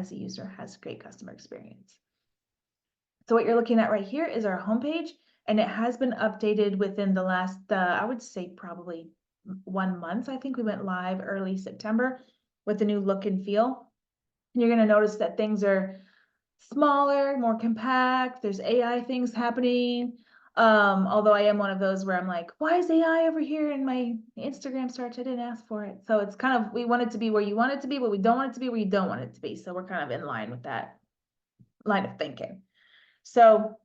as a user has great customer experience. So what you're looking at right here is our homepage, and it has been updated within the last, I would say probably 1 month. I think we went live early September with the new look and feel. And you're going to notice that things are smaller, more compact. There's AI things happening. Although I am one of those where I'm like, why is AI over here in my Instagram search? I didn't ask for it. So it's kind of, we want it to be where you want it to be, but we don't want it to be where you don't want it to be. So we're kind of in line with that line of thinking. So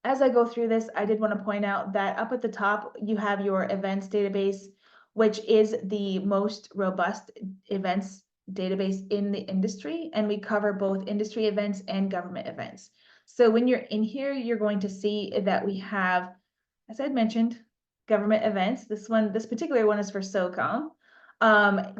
as I go through this, I did want to point out that up at the top, you have your events database, which is the most robust events database in the industry. And we cover both industry events and government events. So when you're in here, you're going to see that we have, as I'd mentioned, government events. This particular one is for SOCOM.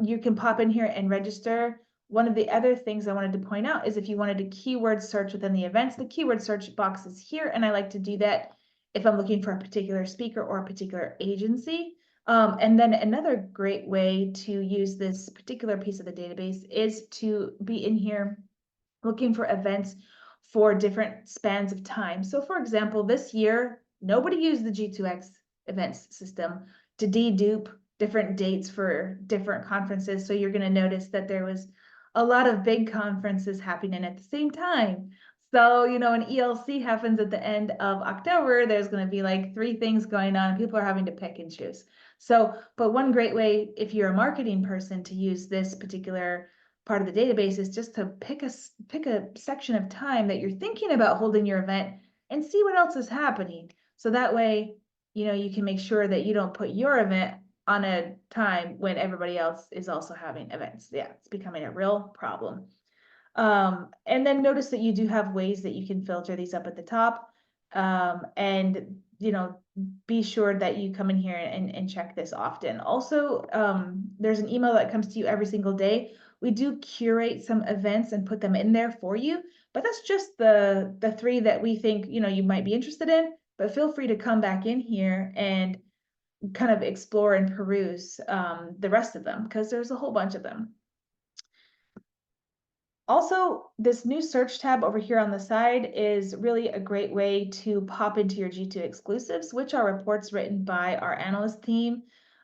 You can pop in here and register. One of the other things I wanted to point out is if you wanted to keyword search within the events, the keyword search box is here, and I like to do that if I'm looking for a particular speaker or a particular agency. And then another great way to use this particular piece of the database is to be in here looking for events for different spans of time. So for example, this year, nobody used the G2X events system to dedupe different dates for different conferences. So you're going to notice that there was a lot of big conferences happening at the same time. So, you know, an ELC happens at the end of October, there's going to be like 3 things going on. People are having to pick and choose. So, but one great way, if you're a marketing person, to use this particular part of the database is just to pick a section of time that you're thinking about holding your event and see what else is happening. So that way, you know, you can make sure that you don't put your event on a time when everybody else is also having events. Yeah, it's becoming a real problem. And then notice that you do have ways that you can filter these up at the top. And, you know, be sure that you come in here and check this often. Also, there's an email that comes to you every single day. We do curate some events and put them in there for you, but that's just the 3 that we think, you know, you might be interested in, but feel free to come back in here and kind of explore and peruse the rest of them, because there's a whole bunch of them. Also, this new search tab over here on the side is really a great way to pop into your G2 exclusives, which are reports written by our analyst team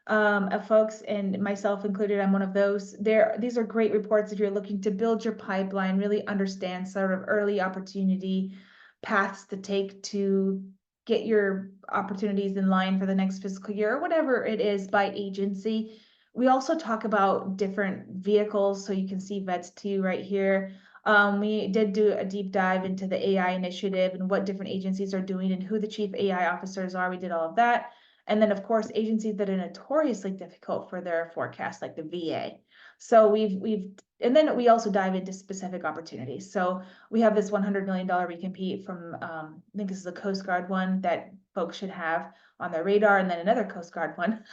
of folks, and myself included. I'm one of those. These are great reports if you're looking to build your pipeline, really understand sort of early opportunity paths to take to get your opportunities in line for the next fiscal year, or whatever it is by agency. We also talk about different vehicles, so you can see Vets 2 right here. We did do a deep dive into the AI initiative and what different agencies are doing and who the chief AI officers are. We did all of that. And then, of course, agencies that are notoriously difficult for their forecast, like the VA. So and then we also dive into specific opportunities. So we have this $100 million recompete from, I think this is a Coast Guard one that folks should have on their radar, and then another Coast Guard one.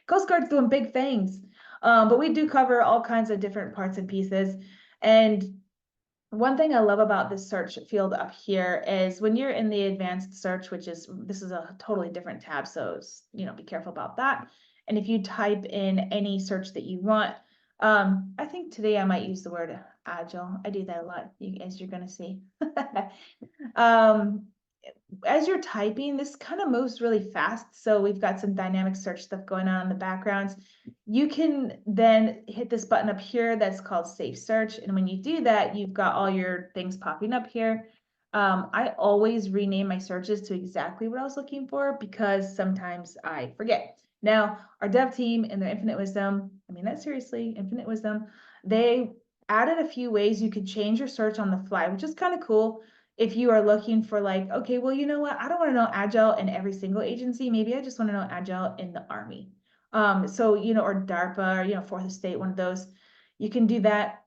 Coast Guard's doing big things, but we do cover all kinds of different parts and pieces. And one thing I love about this search field up here is when you're in the advanced search, this is a totally different tab, so you know, be careful about that. And if you type in any search that you want, I think today I might use the word agile. I do that a lot, as you're going to see. As you're typing, this kind of moves really fast. So we've got some dynamic search stuff going on in the backgrounds. You can then hit this button up here that's called Save Search. And when you do that, you've got all your things popping up here. I always rename my searches to exactly what I was looking for because sometimes I forget. Now, our dev team in their infinite wisdom, I mean that seriously, infinite wisdom, they added a few ways you could change your search on the fly, which is kind of cool. If you are looking for like, okay, well, you know what? I don't want to know agile in every single agency. Maybe I just want to know agile in the Army. So, you know, or DARPA, or, you know, Fourth Estate, one of those, you can do that.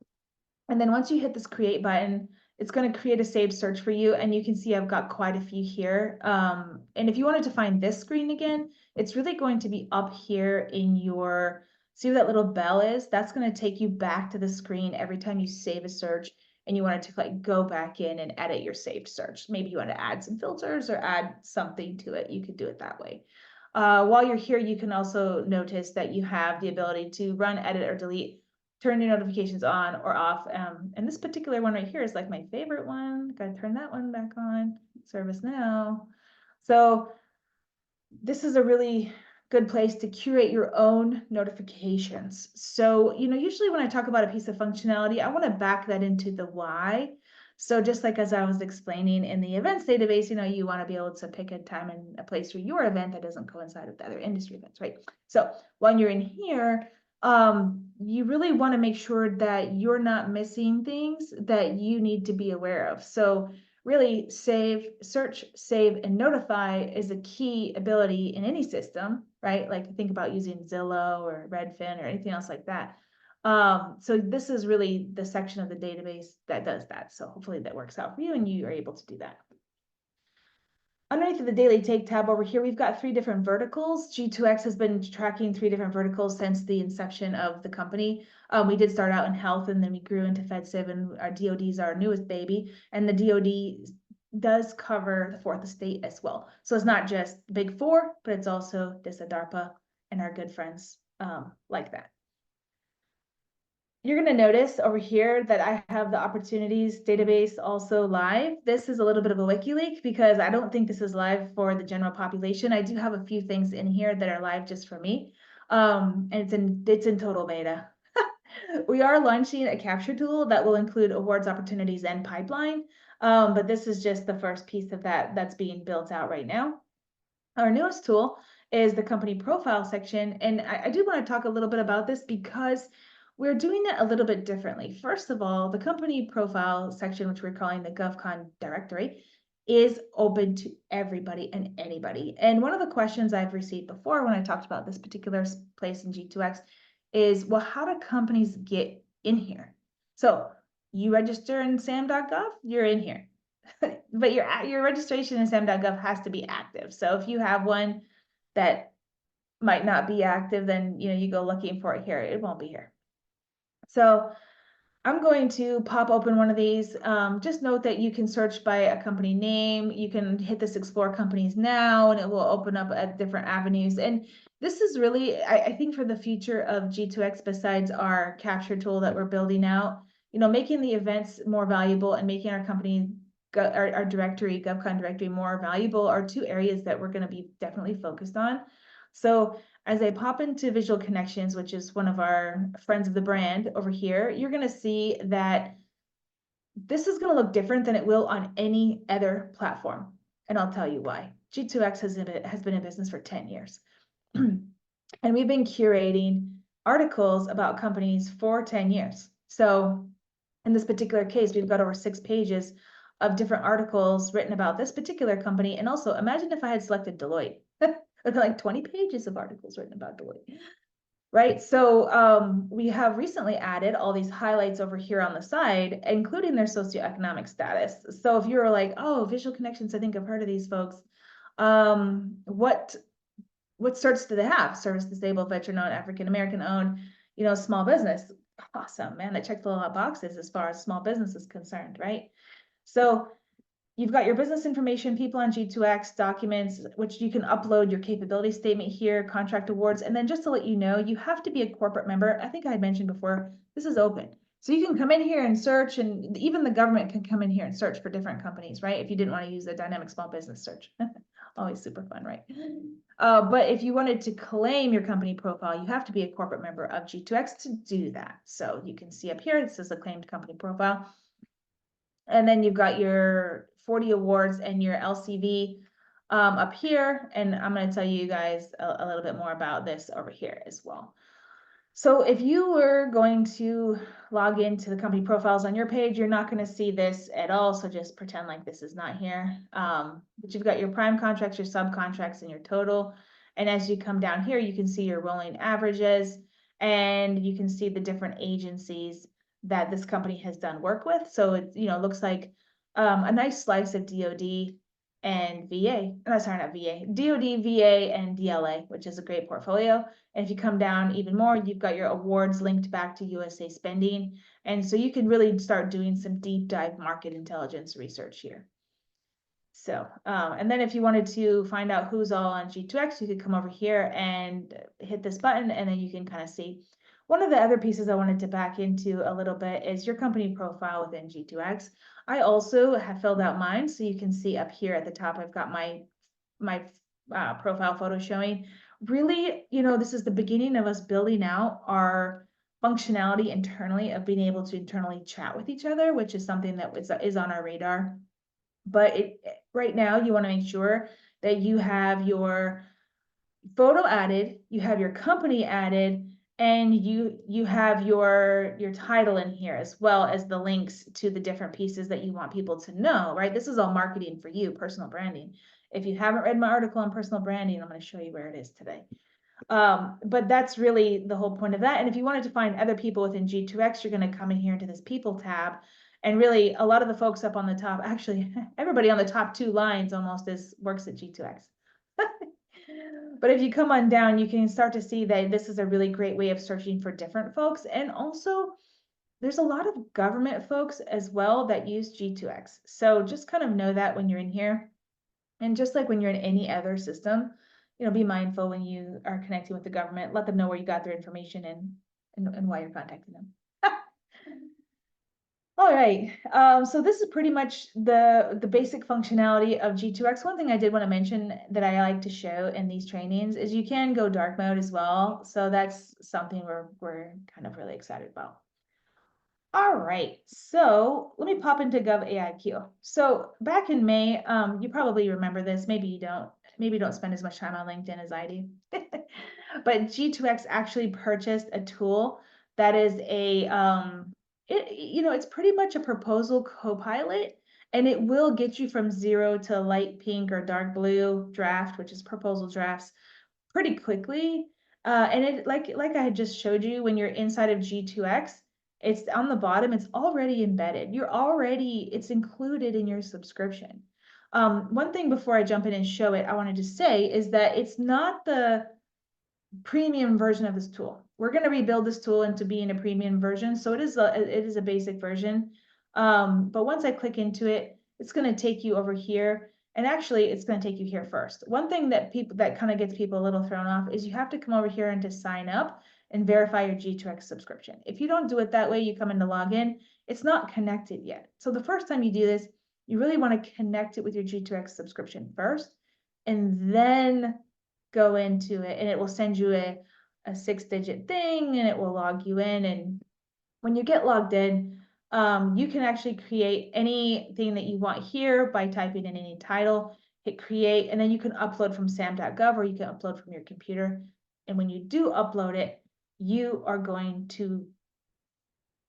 And then once you hit this create button, it's going to create a saved search for you. And you can see I've got quite a few here. And if you wanted to find this screen again, it's really going to be up here in your, see where that little bell is? That's going to take you back to the screen every time you save a search and you wanted to like go back in and edit your saved search. Maybe you want to add some filters or add something to it. You could do it that way. While you're here, you can also notice that you have the ability to run, edit, or delete turn your notifications on or off. And this particular one right here is like my favorite one. Gotta turn that one back on, service now. So this is a really good place to curate your own notifications. So, usually when I talk about a piece of functionality, I want to back that into the why. So just like as I was explaining in the events database, you want to be able to pick a time and a place for your event that doesn't coincide with the other industry events, right? So when you're in here, you really want to make sure that you're not missing things that you need to be aware of. So really search, save, and notify is a key ability in any system, right? Like think about using Zillow or Redfin or anything else like that. So this is really the section of the database that does that. So hopefully that works out for you and you are able to do that. Underneath of the daily take tab over here, we've got 3 different verticals. G2X has been tracking 3 different verticals since the inception of the company. We did start out in health and then we grew into FedCiv, and our DoD is our newest baby. And the DoD does cover the 4th estate as well. So it's not just the big 4, but it's also DISA, DARPA, and our good friends like that. You're going to notice over here that I have the opportunities database also live. This is a little bit of a wiki leak because I don't think this is live for the general population. I do have a few things in here that are live just for me. And it's in total beta. We are launching a capture tool that will include awards, opportunities, and pipeline. But this is just the first piece of that's being built out right now. Our newest tool is the company profile section. And I do want to talk a little bit about this because we're doing it a little bit differently. First of all, the company profile section, which we're calling the GovCon directory, is open to everybody and anybody. And one of the questions I've received before when I talked about this particular place in G2X is, well, how do companies get in here? So you register in sam.gov, you're in here. But your registration in sam.gov has to be active. So if you have one that might not be active, then you go looking for it here. It won't be here. So I'm going to pop open one of these. Just note that you can search by a company name. You can hit this explore companies now and it will open up at different avenues. And this is really, I think, for the future of G2X, besides our capture tool that we're building out, making the events more valuable and making our company, our directory, GovCon directory, more valuable are 2 areas that we're going to be definitely focused on. So as I pop into Visual Connections, which is one of our friends of the brand over here, you're going to see that this is going to look different than it will on any other platform. And I'll tell you why. G2X has been in business for 10 years. And we've been curating articles about companies for 10 years. So in this particular case, we've got over 6 pages of different articles written about this particular company. And also imagine if I had selected Deloitte. Like 20 pages of articles written about Deloitte, right? So we have recently added all these highlights over here on the side, including their socioeconomic status. So if you're like, oh, Visual Connections, I think I've heard of these folks. What certs do they have? Service disabled, veteran-owned, African-American owned, small business. Awesome, man, that checks a lot of boxes as far as small business is concerned, right? So you've got your business information, people on G2X, documents, which you can upload your capability statement here, contract awards. And then just to let you know, you have to be a corporate member. I think I had mentioned before, this is open. So you can come in here and search, and even the government can come in here and search for different companies, right? If you didn't want to use the dynamic small business search. Always super fun, right? But if you wanted to claim your company profile, you have to be a corporate member of G2X to do that. So you can see up here, it says a claimed company profile. And then you've got your 40 awards and your LCV up here. And I'm going to tell you guys a little bit more about this over here as well. So if you were going to log into the company profiles on your page, you're not going to see this at all. So just pretend like this is not here. But you've got your prime contracts, your subcontracts, and your total. And as you come down here, you can see your rolling averages, and you can see the different agencies that this company has done work with. So it looks like a nice slice of DoD and VA. No, sorry, not VA. DoD, VA, and DLA, which is a great portfolio. And if you come down even more, you've got your awards linked back to USA spending. And so you can really start doing some deep dive market intelligence research here. So, and then if you wanted to find out who's all on G2X, you could come over here and hit this button, and then you can kind of see One of the other pieces I wanted to back into a little bit is your company profile within G2X. I also have filled out mine, so you can see up here at the top, I've got my profile photo showing. Really, this is the beginning of us building out our functionality internally of being able to internally chat with each other, which is something that is on our radar. But right now, you want to make sure that you have your photo added, you have your company added, and you have your title in here, as well as the links to the different pieces that you want people to know, right? This is all marketing for you, personal branding. If you haven't read my article on personal branding, I'm going to show you where it is today. But that's really the whole point of that. And if you wanted to find other people within G2X, you're going to come in here into this people tab. And really, a lot of the folks up on the top, actually, everybody on the top 2 lines almost works at G2X. But if you come on down, you can start to see that this is a really great way of searching for different folks. And also, there's a lot of government folks as well that use G2X. So just kind of know that when you're in here. And just like when you're in any other system, be mindful when you are connecting with the government. Let them know where you got their information and why you're contacting them. All right, so this is pretty much the basic functionality of G2X. One thing I did want to mention that I like to show in these trainings is you can go dark mode as well. So that's something we're kind of really excited about. All right, so let me pop into GovAIQ. So back in May, you probably remember this, maybe you don't. Maybe don't spend as much time on LinkedIn as I do. But G2X actually purchased a tool that is it's pretty much a proposal co-pilot, and it will get you from 0 to light pink or dark blue draft, which is proposal drafts, pretty quickly. And it like I had just showed you, when you're inside of G2X, it's on the bottom, it's already embedded. It's included in your subscription. One thing before I jump in and show it, I wanted to say is that it's not the premium version of this tool. We're going to rebuild this tool into being a premium version. So it is a basic version. But once I click into it, it's going to take you over here. And actually, it's going to take you here first. One thing that kind of gets people a little thrown off is you have to come over here and to sign up and verify your G2X subscription. If you don't do it that way, you come in to log in, it's not connected yet. So the first time you do this, you really want to connect it with your G2X subscription first, and then go into it, and it will send you a 6-digit thing, and it will log you in. And when you get logged in, you can actually create anything that you want here by typing in any title, hit create, and then you can upload from sam.gov, or you can upload from your computer. And when you do upload it,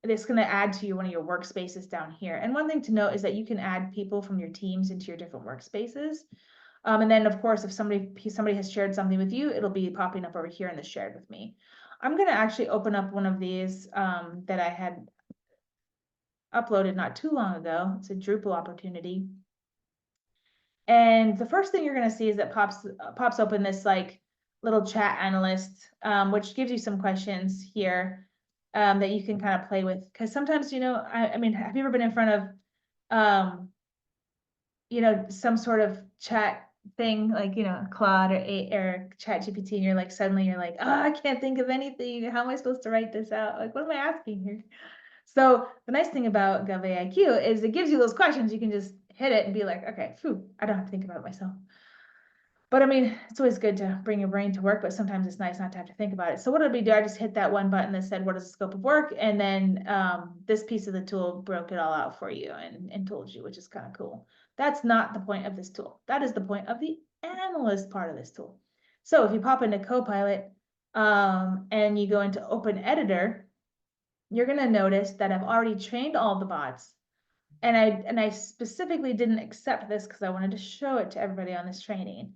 it's going to add to one of your workspaces down here. And one thing to note is that you can add people from your teams into your different workspaces. And then, of course, if somebody has shared something with you, it'll be popping up over here in the shared with me. I'm going to actually open up one of these that I had uploaded not too long ago. It's a Drupal opportunity. And the first thing you're going to see is that pops open this like little chat analyst, which gives you some questions here that you can kind of play with. Because sometimes, I mean, have you ever been in front of, some sort of chat thing, like, Claude or ChatGPT, and you're like, oh, I can't think of anything. How am I supposed to write this out? Like, what am I asking here? So the nice thing about GovAIQ is it gives you those questions. You can just hit it and be like, okay, phew, I don't have to think about it myself. But I mean, it's always good to bring your brain to work, but sometimes it's nice not to have to think about it. So what did we do? I just hit that one button that said, what is the scope of work? And then this piece of the tool broke it all out for you and told you, which is kind of cool. That's not the point of this tool. That is the point of the analyst part of this tool. So if you pop into Copilot and you go into Open Editor, you're going to notice that I've already trained all the bots. And I specifically didn't accept this because I wanted to show it to everybody on this training.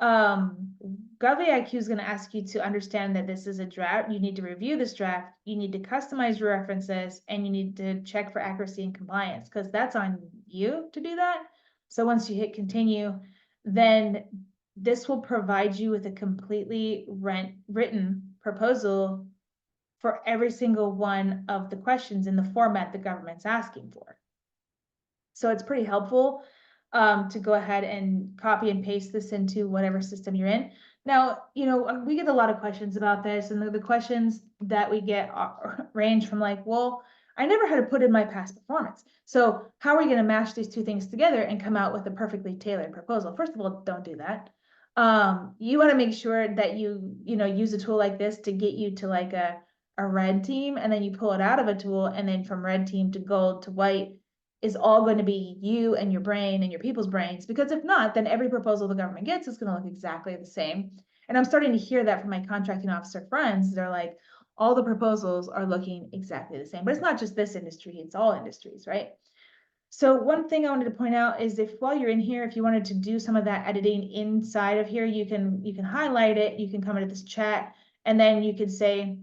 GovAIQ is going to ask you to understand that this is a draft. You need to review this draft. You need to customize your references, and you need to check for accuracy and compliance, because that's on you to do that. So once you hit continue, then this will provide you with a completely written proposal for every single one of the questions in the format the government's asking for. So it's pretty helpful to go ahead and copy and paste this into whatever system you're in. Now, we get a lot of questions about this, and the questions that we get range from like, well, I never had to put in my past performance. So how are we going to mash these two things together and come out with a perfectly tailored proposal? First of all, don't do that. You want to make sure that you use a tool like this to get you to like a red team, and then you pull it out of a tool, and then from red team to gold to white is all going to be you and your brain and your people's brains, because if not, then every proposal the government gets is going to look exactly the same. And I'm starting to hear that from my contracting officer friends. They're like, all the proposals are looking exactly the same. But it's not just this industry, it's all industries, right? So one thing I wanted to point out is, if while you're in here, if you wanted to do some of that editing inside of here, you can highlight it, you can come into this chat, and then you could say,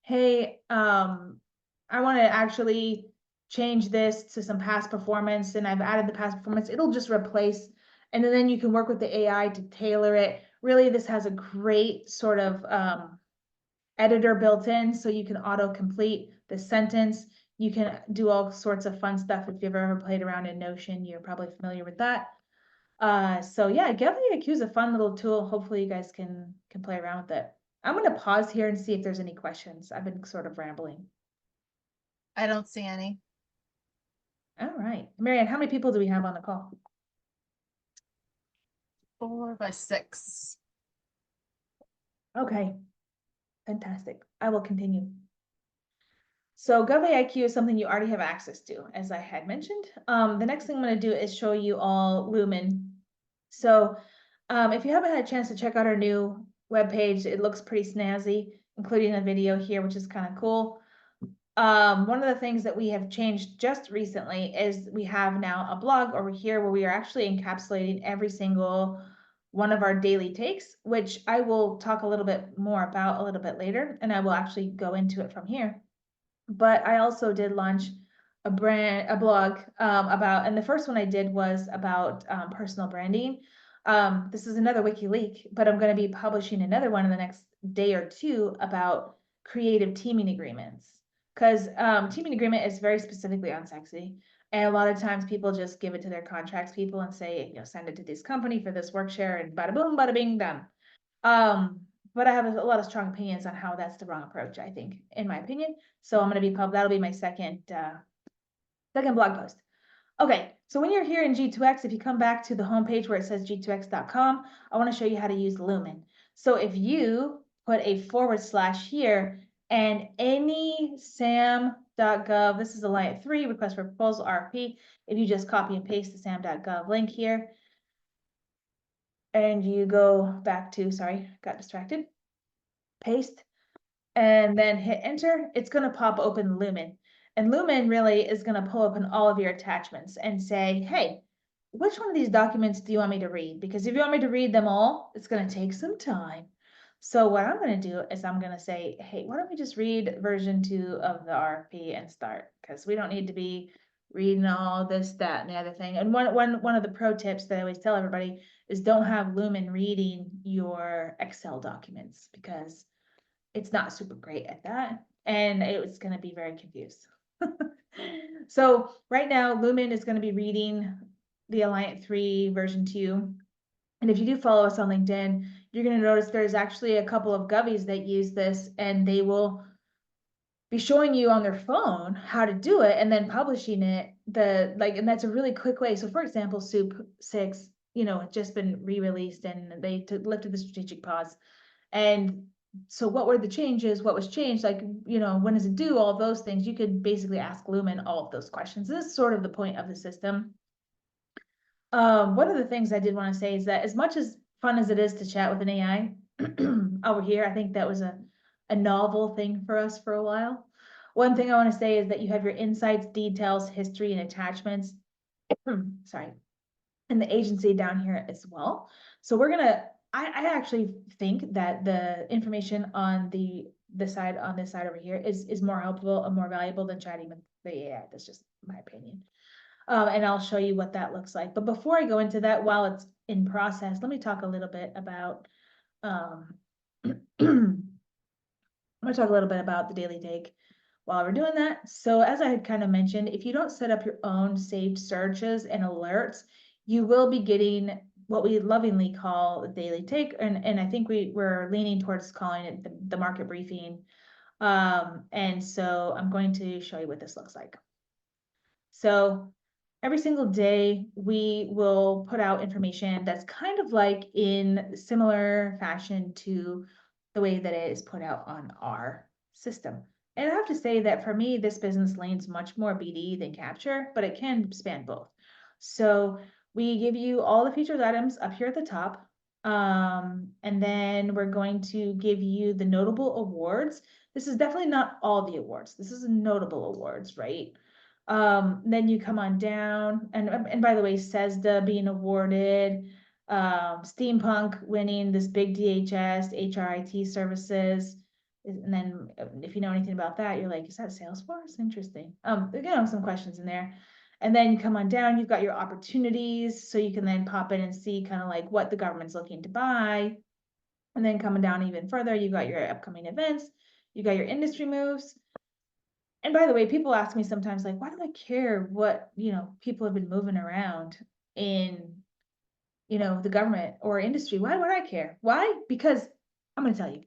hey, I want to actually change this to some past performance, and I've added the past performance. It'll just replace, and then you can work with the AI to tailor it. Really, this has a great sort of editor built in, so you can auto-complete the sentence. You can do all sorts of fun stuff. If you've ever played around in Notion, you're probably familiar with that. So yeah, GitHub is a fun little tool. Hopefully you guys can play around with it. I'm gonna pause here and see if there's any questions. I've been sort of rambling. I don't see any. All right, Marianne, how many people do we have on the call? 4 by 6. Okay, fantastic. I will continue. So GovAIQ is something you already have access to, as I had mentioned. The next thing I'm going to do is show you all Lumen. So if you haven't had a chance to check out our new webpage, it looks pretty snazzy, including a video here, which is kind of cool. One of the things that we have changed just recently is we have now a blog over here where we are actually encapsulating every single one of our daily takes, which I will talk a little bit more about a little bit later, and I will actually go into it from here. But I also did launch a blog about, and the first one I did was about personal branding. This is another wiki leak, but I'm going to be publishing another one in the next day or two about creative teaming agreements, because teaming agreement is very specifically unsexy. And a lot of times people just give it to their contracts people and say, send it to this company for this work share, and bada boom, bada bing, done. But I have a lot of strong opinions on how that's the wrong approach, I think, in my opinion. So I'm going to be that'll be my second blog post. Okay, so when you're here in G2X, if you come back to the homepage where it says G2X.com, I want to show you how to use Lumen. So if you put a / here, and any sam.gov, this is a line 3, request for proposal RFP. If you just copy and paste the sam.gov link here, and you go back to, sorry, got distracted, paste, and then hit enter, it's going to pop open Lumen. And Lumen really is going to pull open all of your attachments and say, hey, which one of these documents do you want me to read? Because if you want me to read them all, it's going to take some time. So what I'm going to do is I'm going to say, hey, why don't we just read version 2 of the RFP and start? Because we don't need to be reading all this, that, and the other thing. And one of the pro tips that I always tell everybody is, don't have Lumen reading your Excel documents, because it's not super great at that, and it's going to be very confused. So right now, Lumen is going to be reading the Alliant 3 version 2. And if you do follow us on LinkedIn, you're going to notice there's actually a couple of govies that use this, and they will be showing you on their phone how to do it and then publishing it. And that's a really quick way. So for example, Soup 6, had just been re-released, and they lifted the strategic pause. And so what were the changes? What was changed? Like, when does it do? All of those things. You could basically ask Lumen all of those questions. This is sort of the point of the system. One of the things I did want to say is that, as much as fun as it is to chat with an AI over here, I think that was a novel thing for us for a while. One thing I want to say is that you have your insights, details, history, and attachments. Sorry. And the agency down here as well. So we're gonna, I actually think that the information on this side over here is more helpful and more valuable than chatting with the AI. That's just my opinion. And I'll show you what that looks like. But before I go into that, while it's in process, let me talk a little bit about I'm gonna talk a little bit about the daily take while we're doing that. So as I had kind of mentioned, if you don't set up your own saved searches and alerts, you will be getting what we lovingly call the daily take, and I think we're leaning towards calling it the market briefing. And so I'm going to show you what this looks like. So every single day, we will put out information that's kind of like in similar fashion to the way that it is put out on our system. And I have to say that for me, this business leans much more BD than capture, but it can span both. So we give you all the featured items up here at the top. And then we're going to give you the notable awards. This is definitely not all the awards. This is notable awards, right? Then you come on down, and by the way, CESDA being awarded, Steampunk winning this big DHS, HRIT services. And then if you know anything about that, you're like, is that Salesforce? Interesting. Again, some questions in there. And then you come on down, you've got your opportunities, so you can then pop in and see kind of like what the government's looking to buy. And then coming down even further, you got your upcoming events, you got your industry moves. And by the way, people ask me sometimes like, why do I care what, people have been moving around in, the government or industry? Why would I care? Why? Because I'm going to tell you,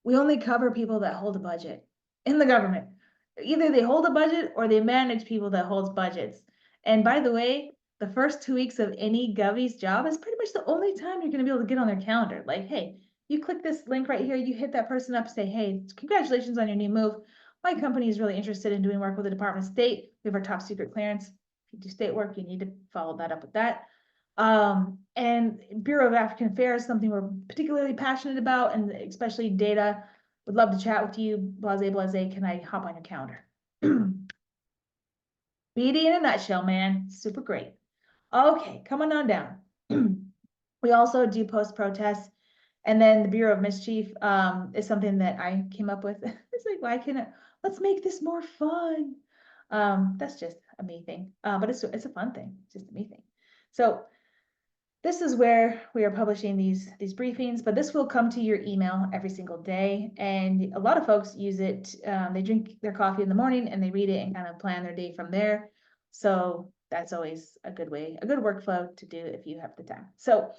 we only cover people that hold a budget in the government. Either they hold a budget or they manage people that holds budgets. And by the way, the first 2 weeks of any Govey's job is pretty much the only time you're going to be able to get on their calendar. Like, hey, you click this link right here, you hit that person up, say, hey, congratulations on your new move. My company is really interested in doing work with the Department of State. We have our top secret clearance. If you do state work, you need to follow that up with that. And Bureau of African Affairs, something we're particularly passionate about, and especially data. Would love to chat with you, blase, blase, can I hop on your calendar? BD in a nutshell, man, super great. Okay, coming on down. We also do post protests, and then the Bureau of Mischief is something that I came up with. It's like, why can't let's make this more fun. That's just a me thing, but it's a fun thing, it's just a me thing. So this is where we are publishing these briefings, but this will come to your email every single day. And a lot of folks use it. They drink their coffee in the morning and they read it and kind of plan their day from there. So that's always a good way, a good workflow to do if you have the time. So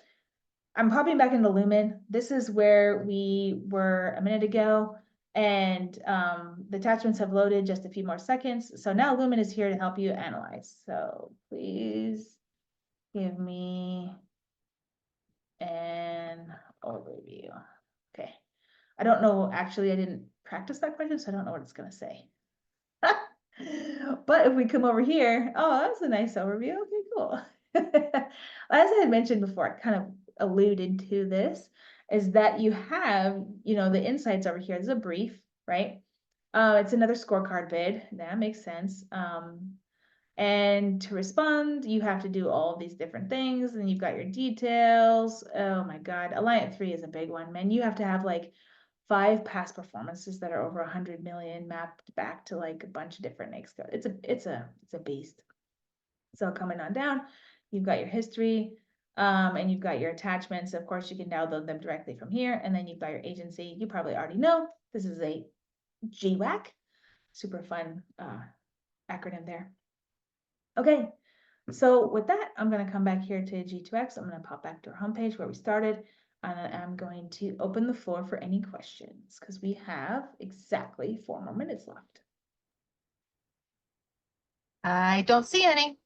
I'm popping back into Lumen. This is where we were a minute ago, and the attachments have loaded just a few more seconds. So now Lumen is here to help you analyze. So please give me an overview. Okay. I don't know, actually, I didn't practice that question, so I don't know what it's gonna say. But if we come over here, oh, that's a nice overview. Okay, cool. As I had mentioned before, I kind of alluded to this, is that you have, the insights over here. There's a brief, right? It's another scorecard bid. That makes sense. And to respond, you have to do all of these different things, and you've got your details. Oh my God, Alliant 3 is a big one, man. You have to have like 5 past performances that are over 100 million mapped back to like a bunch of different NAICS codes. It's a beast. So coming on down, you've got your history, and you've got your attachments. Of course, you can download them directly from here, and then you've got your agency. You probably already know this is a GWAC, super fun acronym there. Okay, so with that, I'm going to come back here to G2X. I'm going to pop back to our homepage where we started, and I'm going to open the floor for any questions because we have exactly 4 more minutes left. I don't see any.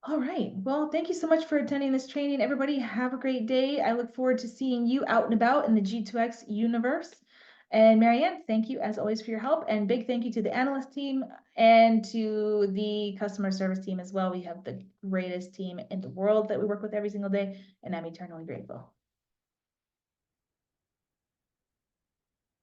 All right, well, thank you so much for attending this training. Everybody have a great day. I look forward to seeing you out and about in the G2X universe. And Marianne, thank you as always for your help, and big thank you to the analyst team and to the customer service team as well. We have the greatest team in the world that we work with every single day, and I'm eternally grateful.